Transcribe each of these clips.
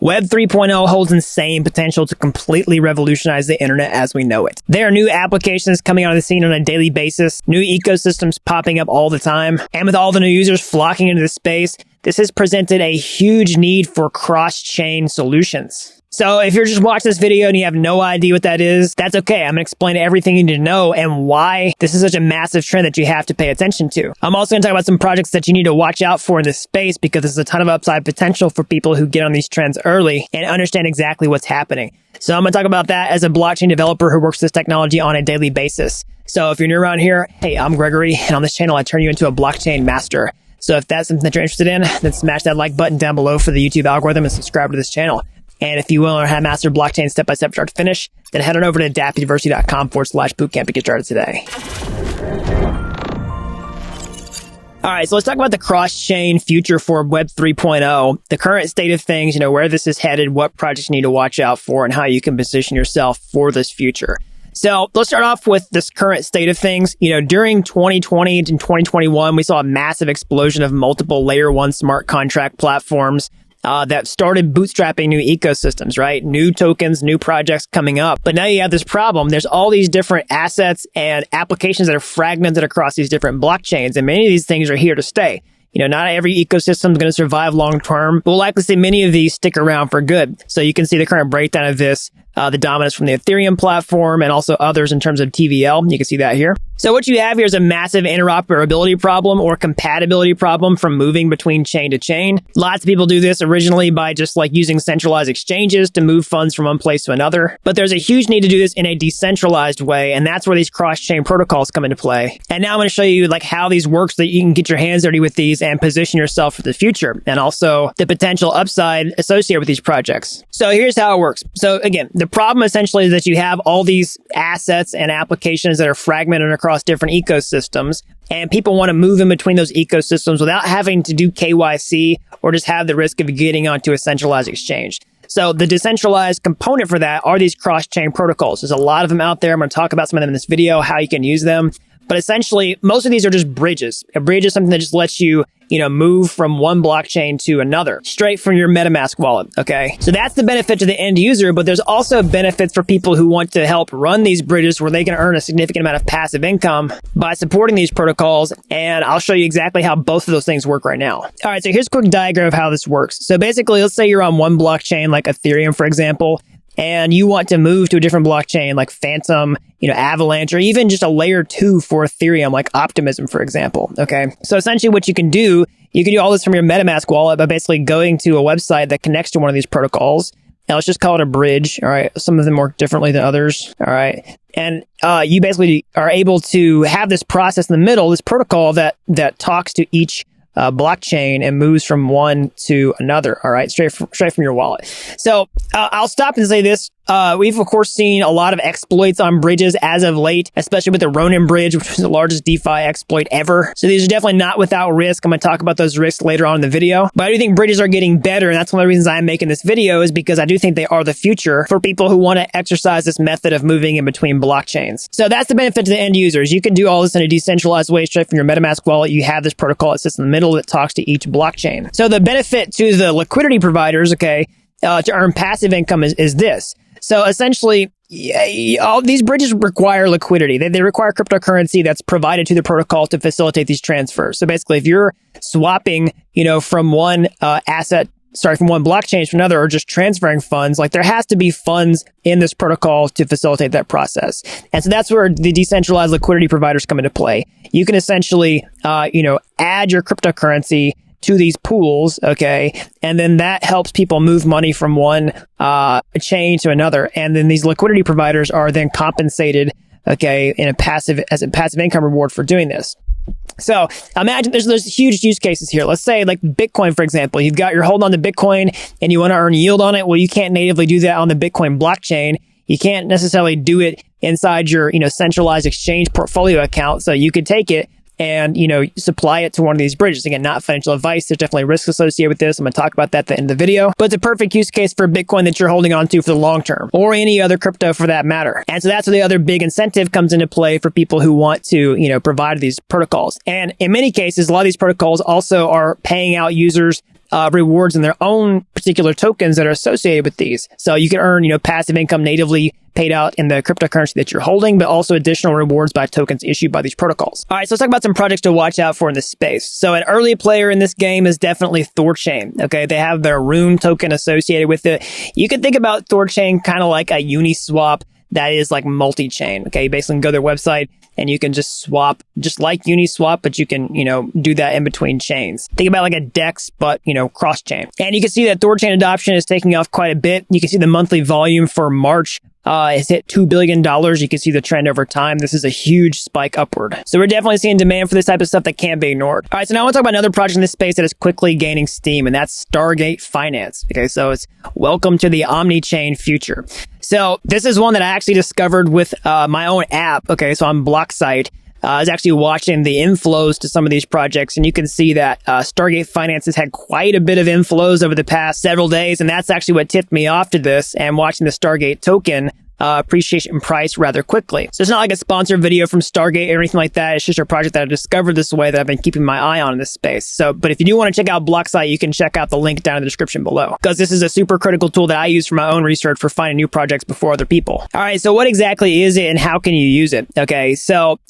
Web 3.0 holds insane potential to completely revolutionize the internet as we know it. There are new applications coming onto the scene on a daily basis, new ecosystems popping up all the time, and with all the new users flocking into the space, this has presented a huge need for cross-chain solutions. So if you're just watching this video and you have no idea what that is, that's okay. I'm going to explain everything you need to know and why this is such a massive trend that you have to pay attention to. I'm also going to talk about some projects that you need to watch out for in this space because there's a ton of upside potential for people who get on these trends early and understand exactly what's happening. So I'm going to talk about that as a blockchain developer who works with this technology on a daily basis. So if you're new around here, hey, I'm Gregory, and on this channel, I turn you into a blockchain master. So if that's something that you're interested in, then smash that like button down below for the YouTube algorithm and subscribe to this channel. And if you want to learn how to master blockchain step-by-step start to finish, then head on over to dappuniversity.com/bootcamp to get started today. All right, so let's talk about the cross-chain future for Web 3.0, the current state of things, where this is headed, what projects you need to watch out for, and how you can position yourself for this future. So let's start off with this current state of things. During 2020 and 2021, we saw a massive explosion of multiple layer one smart contract platforms that started bootstrapping new ecosystems, right? New tokens, new projects coming up. But now you have this problem. There's all these different assets and applications that are fragmented across these different blockchains. And many of these things are here to stay. Not every ecosystem is going to survive long term. We'll likely see many of these stick around for good. So you can see the current breakdown of this, the dominance from the Ethereum platform and also others in terms of TVL. You can see that here. So what you have here is a massive interoperability problem or compatibility problem from moving between chain to chain. Lots of people do this originally by just using centralized exchanges to move funds from one place to another. But there's a huge need to do this in a decentralized way. And that's where these cross-chain protocols come into play. And now I'm going to show you how these work so that you can get your hands dirty with these and position yourself for the future and also the potential upside associated with these projects. So here's how it works. So again, the problem essentially is that you have all these assets and applications that are fragmented across different ecosystems, and people want to move in between those ecosystems without having to do KYC or just have the risk of getting onto a centralized exchange. So the decentralized component for that are these cross-chain protocols. There's a lot of them out there. I'm going to talk about some of them in this video, how you can use them. But essentially, most of these are just bridges. A bridge is something that just lets you, move from one blockchain to another, straight from your MetaMask wallet, okay? So that's the benefit to the end user, but there's also benefits for people who want to help run these bridges where they can earn a significant amount of passive income by supporting these protocols, and I'll show you exactly how both of those things work right now. All right, so here's a quick diagram of how this works. So basically, let's say you're on one blockchain, like Ethereum, for example, and you want to move to a different blockchain like Phantom, Avalanche, or even just a layer 2 for Ethereum like Optimism, for example. Okay. So essentially what you can do all this from your MetaMask wallet by basically going to a website that connects to one of these protocols. Now let's just call it a bridge. All right. Some of them work differently than others. All right. And you basically are able to have this process in the middle, this protocol that talks to each blockchain and moves from one to another. All right, straight from your wallet. So I'll stop and say this. We've of course seen a lot of exploits on bridges as of late, especially with the Ronin bridge, which was the largest DeFi exploit ever. So these are definitely not without risk. I'm going to talk about those risks later on in the video. But I do think bridges are getting better, and that's one of the reasons I'm making this video is because I do think they are the future for people who want to exercise this method of moving in between blockchains. So that's the benefit to the end users. You can do all this in a decentralized way straight from your MetaMask wallet. You have this protocol that sits in the middle that talks to each blockchain. So the benefit to the liquidity providers, to earn passive income is this. So essentially, all these bridges require liquidity. They require cryptocurrency that's provided to the protocol to facilitate these transfers. So basically, if you're swapping, from one from one blockchain to another, or just transferring funds, there has to be funds in this protocol to facilitate that process. And so that's where the decentralized liquidity providers come into play. You can essentially, add your cryptocurrency to these pools, okay? And then that helps people move money from one chain to another. And then these liquidity providers are then compensated, okay, as a passive income reward for doing this. So imagine there's huge use cases here. Let's say Bitcoin, for example, you're holding on to Bitcoin and you want to earn yield on it. Well, you can't natively do that on the Bitcoin blockchain. You can't necessarily do it inside your, centralized exchange portfolio account. So you could take it and, supply it to one of these bridges. Again, not financial advice. There's definitely risks associated with this. I'm going to talk about that at the end of the video. But it's a perfect use case for Bitcoin that you're holding on to for the long term, or any other crypto for that matter. And so that's where the other big incentive comes into play for people who want to, provide these protocols. And in many cases, a lot of these protocols also are paying out users rewards in their own particular tokens that are associated with these. So you can earn, passive income natively paid out in the cryptocurrency that you're holding, but also additional rewards by tokens issued by these protocols. All right, so let's talk about some projects to watch out for in this space. So an early player in this game is definitely Thorchain. Okay, they have their Rune token associated with it. You can think about Thorchain kind of like a Uniswap that is like multi-chain. Okay, you basically can go to their website and you can just swap, just like Uniswap, but you can, do that in between chains. Think about like a DEX, but, cross-chain. And you can see that Thorchain adoption is taking off quite a bit. You can see the monthly volume for March has hit $2 billion. You can see the trend over time. This is a huge spike upward. So we're definitely seeing demand for this type of stuff that can't be ignored. All right, so now I want to talk about another project in this space that is quickly gaining steam, and that's Stargate Finance. Okay, so it's welcome to the omni-chain future. So this is one that I actually discovered with my own app. Okay, so on BlockSite. I was actually watching the inflows to some of these projects, and you can see that Stargate Finance has had quite a bit of inflows over the past several days, and that's actually what tipped me off to this and watching the Stargate token appreciation price rather quickly. So it's not like a sponsored video from Stargate or anything like that. It's just a project that I discovered this way that I've been keeping my eye on in this space. So, but if you do want to check out BlockSite, you can check out the link down in the description below, because this is a super critical tool that I use for my own research for finding new projects before other people. All right, so what exactly is it and how can you use it? Okay, so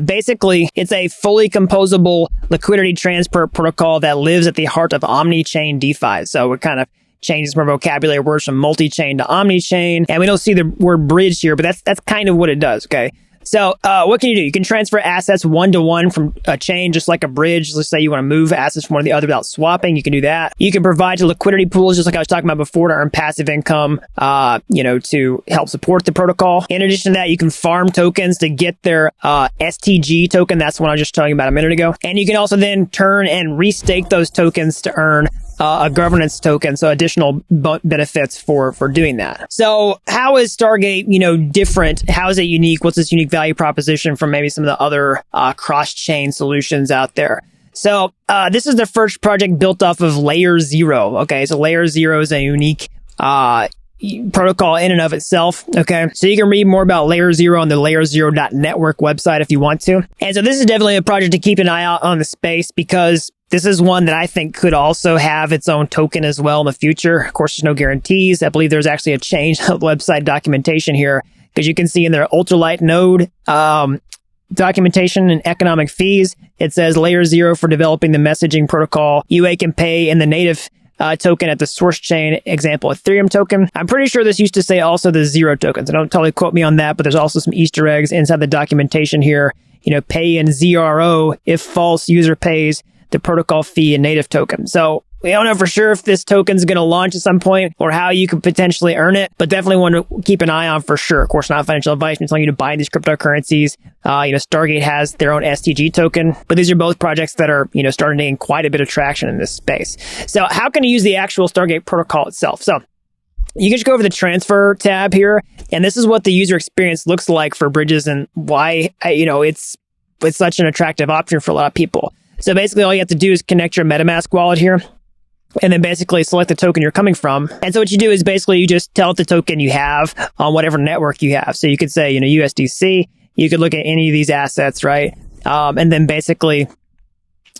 basically, it's a fully composable liquidity transfer protocol that lives at the heart of omni-chain DeFi. So we're kind of changes from vocabulary words from multi-chain to omni-chain. And we don't see the word bridge here, but that's kind of what it does, okay? So what can you do? You can transfer assets one-to-one from a chain, just like a bridge. Let's say you want to move assets from one to the other without swapping. You can do that. You can provide to liquidity pools, just like I was talking about before, to earn passive income, to help support the protocol. In addition to that, you can farm tokens to get their STG token. That's the one I was just talking about a minute ago. And you can also then turn and restake those tokens to earn a governance token, so additional benefits for doing that. So how is Stargate, different? How is it unique? What's its unique value proposition from maybe some of the other cross-chain solutions out there? So this is the first project built off of Layer 0. Okay, so Layer 0 is a unique protocol in and of itself. Okay, so you can read more about Layer 0 on the layer0.network website if you want to. And so this is definitely a project to keep an eye out on the space, because this is one that I think could also have its own token as well in the future. Of course, there's no guarantees. I believe there's actually a change of website documentation here, because you can see in their ultralight node documentation and economic fees, it says Layer 0 for developing the messaging protocol. UA can pay in the native token at the source chain, example, Ethereum token. I'm pretty sure this used to say also the 0 tokens. I don't totally quote me on that, but there's also some Easter eggs inside the documentation here. Pay in ZRO if false user pays the protocol fee and native token. So we don't know for sure if this token's going to launch at some point or how you could potentially earn it, but definitely want to keep an eye on for sure. Of course, not financial advice. I'm telling you to buy these cryptocurrencies. Stargate has their own STG token, but these are both projects that are, starting to gain quite a bit of traction in this space. So how can you use the actual Stargate protocol itself? So you can just go over the transfer tab here, and this is what the user experience looks like for bridges and why, it's such an attractive option for a lot of people. So basically all you have to do is connect your MetaMask wallet here, and then basically select the token you're coming from. And so what you do is basically you just tell it the token you have on whatever network you have. So you could say, USDC, you could look at any of these assets, right? And then basically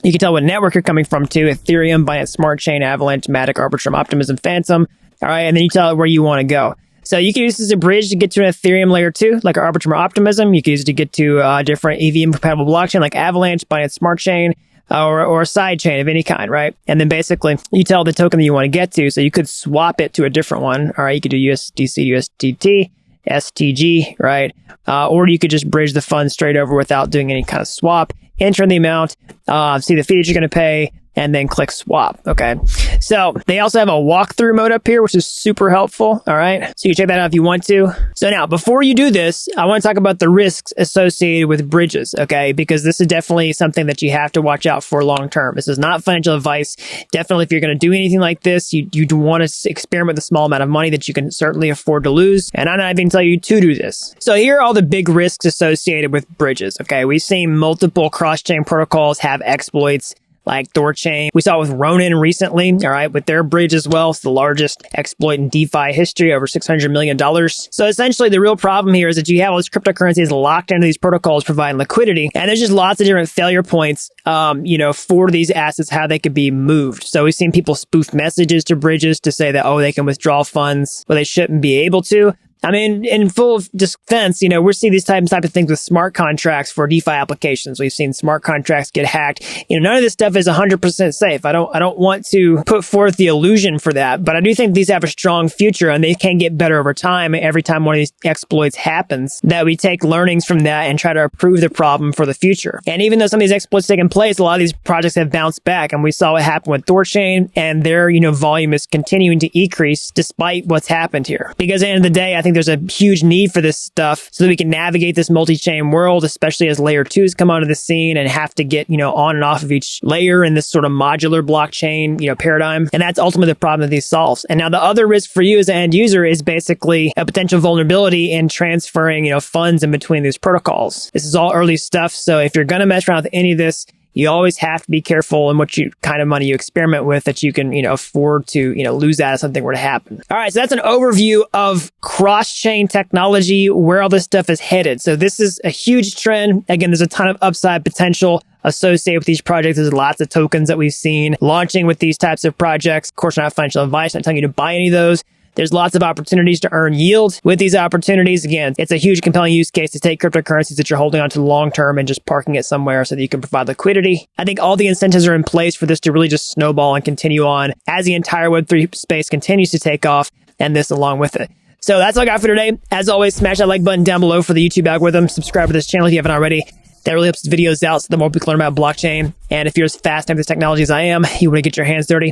you can tell what network you're coming from to: Ethereum, Binance Smart Chain, Avalanche, Matic, Arbitrum, Optimism, Phantom. All right. And then you tell it where you want to go. So you can use this as a bridge to get to an Ethereum layer 2, like Arbitrum or Optimism. You can use it to get to a different EVM compatible blockchain like Avalanche, Binance Smart Chain, or a side chain of any kind, right? And then basically you tell the token that you want to get to. So you could swap it to a different one. All right. You could do USDC, USDT, STG, right? Or you could just bridge the funds straight over without doing any kind of swap, enter the amount, see the fees you're going to pay, and then click swap. Okay. So they also have a walkthrough mode up here, which is super helpful. All right. So you can check that out if you want to. So now, before you do this, I want to talk about the risks associated with bridges. Okay. Because this is definitely something that you have to watch out for long term. This is not financial advice. Definitely, if you're going to do anything like this, you want to experiment with a small amount of money that you can certainly afford to lose. And I'm not even tell you to do this. So here are all the big risks associated with bridges. Okay. We've seen multiple cross-chain protocols have exploits like Thorchain. We saw it with Ronin recently, all right, with their bridge as well. It's the largest exploit in DeFi history, over $600 million. So essentially, the real problem here is that you have all these cryptocurrencies locked into these protocols providing liquidity, and there's just lots of different failure points, for these assets, how they could be moved. So we've seen people spoof messages to bridges to say that, oh, they can withdraw funds, but they shouldn't be able to. I mean, in full defense, we're seeing these type of things with smart contracts for DeFi applications. We've seen smart contracts get hacked. None of this stuff is 100% safe. I don't want to put forth the illusion for that, but I do think these have a strong future and they can get better over time. Every time one of these exploits happens, that we take learnings from that and try to improve the problem for the future. And even though some of these exploits taking place, a lot of these projects have bounced back, and we saw what happened with Thorchain, and their, volume is continuing to increase despite what's happened here. Because at the end of the day, I think there's a huge need for this stuff so that we can navigate this multi-chain world, especially as layer 2s come onto the scene and have to get, on and off of each layer in this sort of modular blockchain, paradigm. And that's ultimately the problem that these solves. And now the other risk for you as an end user is basically a potential vulnerability in transferring, funds in between these protocols. This is all early stuff. So if you're going to mess around with any of this, you always have to be careful in what kind of money you experiment with, that you can, afford to, lose that if something were to happen. All right. So that's an overview of cross-chain technology, where all this stuff is headed. So this is a huge trend. Again, there's a ton of upside potential associated with these projects. There's lots of tokens that we've seen launching with these types of projects. Of course, not financial advice, not telling you to buy any of those. There's lots of opportunities to earn yield with these opportunities. Again, it's a huge compelling use case to take cryptocurrencies that you're holding on to long term and just parking it somewhere so that you can provide liquidity. I think all the incentives are in place for this to really just snowball and continue on as the entire Web3 space continues to take off, and this along with it. So that's all I got for today. As always, smash that like button down below for the YouTube algorithm. Subscribe to this channel if you haven't already. That really helps the videos out so the more people learn about blockchain. And if you're as fast at this technology as I am, you want to get your hands dirty,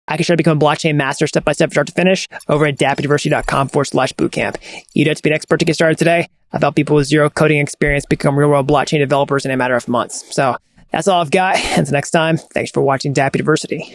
I can show you how to become a blockchain master step-by-step, start to finish, over at dappuniversity.com/bootcamp. You don't have to be an expert to get started today. I've helped people with zero coding experience become real-world blockchain developers in a matter of months. So that's all I've got. Until next time, thanks for watching Dapp University.